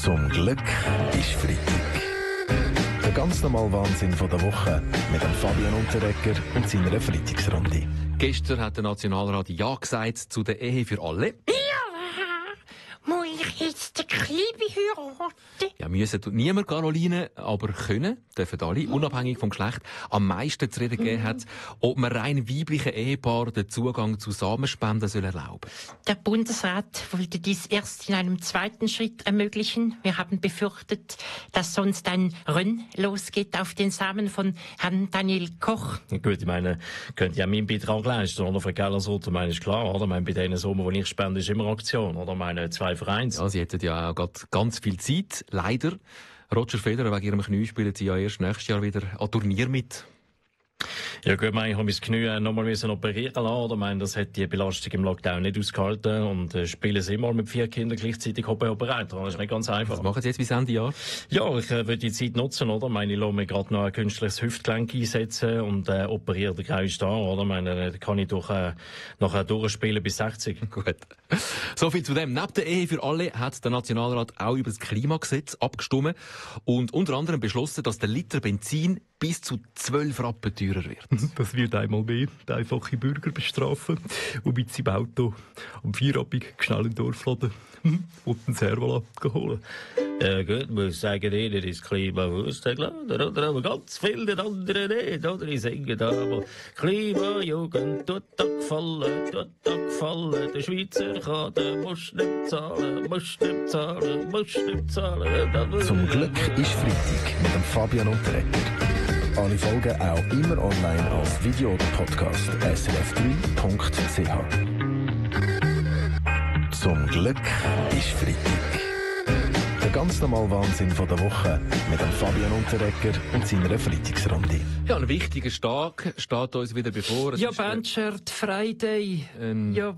Zum Glück ist Freitag. Der ganz normale Wahnsinn von der Woche mit dem Fabian Unterrecker und seiner Freitagsrunde. Gestern hat der Nationalrat Ja gesagt zu der Ehe für alle. Muss ich jetzt den Klibi heiraten? Ja, müssen tut niemand, Caroline, aber können, dürfen alle, unabhängig vom Geschlecht, am meisten zu reden gegeben hat, ob man rein weiblichen Ehepaaren den Zugang zu Samenspenden erlauben soll. Der Bundesrat wollte dies erst in einem zweiten Schritt ermöglichen. Wir haben befürchtet, dass sonst ein Rönn losgeht auf den Samen von Herrn Daniel Koch. Ja, gut, ich meine, könnt ja meinen Beitrag leisten, oder? Für Gellersorte, meine ist klar, oder? Ich meine, bei denen Summen, die ich spende, ist immer Aktion, oder? Ich meine, 2 für 1. Ja, sie hätten ja auch gerade ganz viel Zeit, leider. Roger Federer, wegen ihrem Knie spielen sie ja erst nächstes Jahr wieder an Turnier mit. Ja gut, ich habe mein Knie nochmal operieren lassen, oder? Ich meine, das hat die Belastung im Lockdown nicht ausgehalten und spielen sie immer mit 4 Kindern gleichzeitig operiert. Das ist nicht ganz einfach. Was machen Sie jetzt bis Ende Jahr? Ja, ich will die Zeit nutzen, oder? Ich meine, ich lasse mir gerade noch ein künstliches Hüftgelenk einsetzen und operiere den grauen Star, oder? Ich meine, da kann ich nachher durchspielen bis 60. Gut. So viel zu dem. Neben der Ehe für alle hat der Nationalrat auch über das Klimagesetz abgestimmt und unter anderem beschlossen, dass der Liter Benzin bis zu 12 Rappen teurer wird. Das wird einmal mehr den einfachen Bürger bestrafen, der mit seinem Auto am Feierabend schnell in den Dorfladen und einen Servola holen. Ja gut, muss sagen, jeder ist klimabewusst, klar. Oder aber ganz viele andere nicht, oder? Ich sage da, aber Klimajugend tut da gefallen. Der Schweizer kann, der muss nicht zahlen. Zum Glück ist Freitag mit dem Fabian Unterrecker. Alle Folgen auch immer online als Video oder Podcast srf3.ch. Zum Glück ist Freitag. Der ganz normale Wahnsinn von der Woche mit dem Fabian Unterrecker und seiner Freitagsrunde. Ja, ein wichtiger Tag steht uns wieder bevor. Ja, Bandshirt Friday.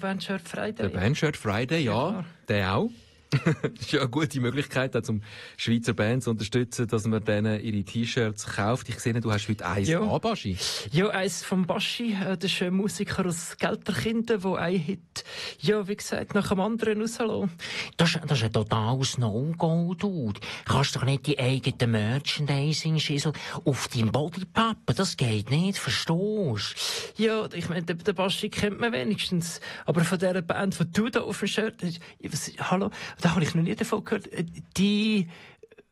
Bandshirt Friday. Der Bandshirt Friday, ja, der auch. Das ist ja eine gute Möglichkeit, auch zum Schweizer Band zu unterstützen, dass man denen ihre T-Shirts kauft. Ich sehe, du hast heute eins an, Baschi. Ja, eins vom Baschi. Das ist ein Musiker aus Gelterkinden, der einen Hit, ja, wie gesagt, nach dem anderen rauslässt. Das ist ein totales No-Go, du. Kannst doch nicht die eigenen Merchandising-Schissel auf deinem Body pappen. Das geht nicht, verstehst du? Ja, ich meine, den Baschi kennt man wenigstens. Aber von dieser Band, die du da auf dem Shirt hast, hallo? Da habe ich noch nie davon gehört. Die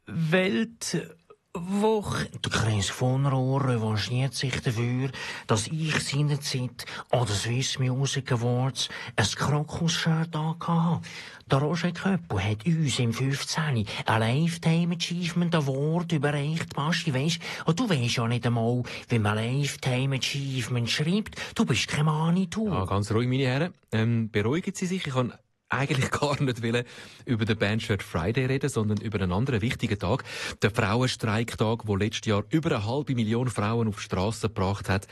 Weltwoche. Der Kreis von Rohr revanchiert sich dafür, dass ich seinerzeit an den Swiss Music Awards ein Krokus-Shirt angehabt. Der Roger Köppel hat uns im 15. ein Lifetime Achievement Award überreicht, Baschi, weisst? Und du weisst ja nicht einmal, wie man Lifetime Achievement schreibt. Du bist kein Manitou. Ja, ganz ruhig, meine Herren. Beruhigen Sie sich. Ich kann eigentlich gar nicht über den Bandshirt Friday reden, sondern über einen anderen wichtigen Tag. Der Frauenstreiktag, der letztes Jahr über 500.000 Frauen auf die Strasse gebracht hat.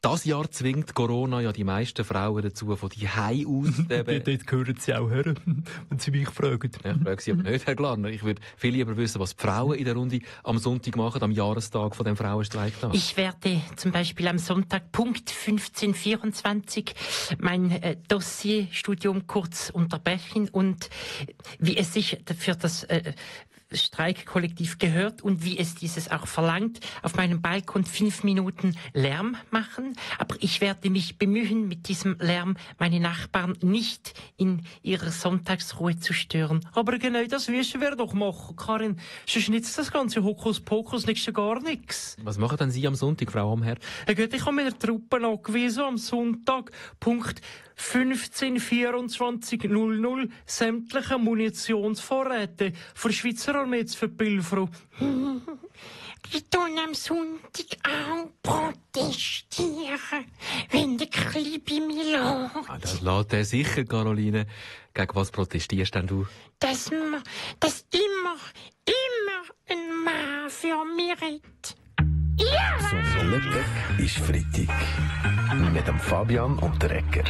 Das Jahr zwingt Corona ja die meisten Frauen dazu, von die Hause aus. Dort gehören sie auch her, wenn sie mich fragen. Ja, ich frage Sie aber nicht, Herr Glarner. Ich würde viel lieber wissen, was die Frauen in der Runde am Sonntag machen, am Jahrestag von dem Frauenstreiktag. Ich werde zum Beispiel am Sonntag Punkt 15:24 mein Dossierstudium kurz unterbrechen und wie es sich für das Streikkollektiv gehört und wie es dieses auch verlangt, auf meinem Balkon 5 Minuten Lärm machen. Aber ich werde mich bemühen, mit diesem Lärm meine Nachbarn nicht in ihrer Sonntagsruhe zu stören. Aber genau das müssen wir doch machen, Karin. Sonst nützt das ganze Hokuspokus nicht schon gar nichts. Was machen denn Sie am Sonntag, Frau Amherr? Ja gut, ich habe meine Truppen angewiesen am Sonntag, Punkt 15:24:00 sämtliche Munitionsvorräte für Schweizer Armee zu verpilfern. Die tun am Sonntag auch protestieren, wenn der Klibi mich lässt. Das lässt er sicher, Caroline. Gegen was protestierst denn du? Dass immer ein Mann für mich redet. Ja! Zum Glück ist Freitag mit dem Fabian Unterrecker.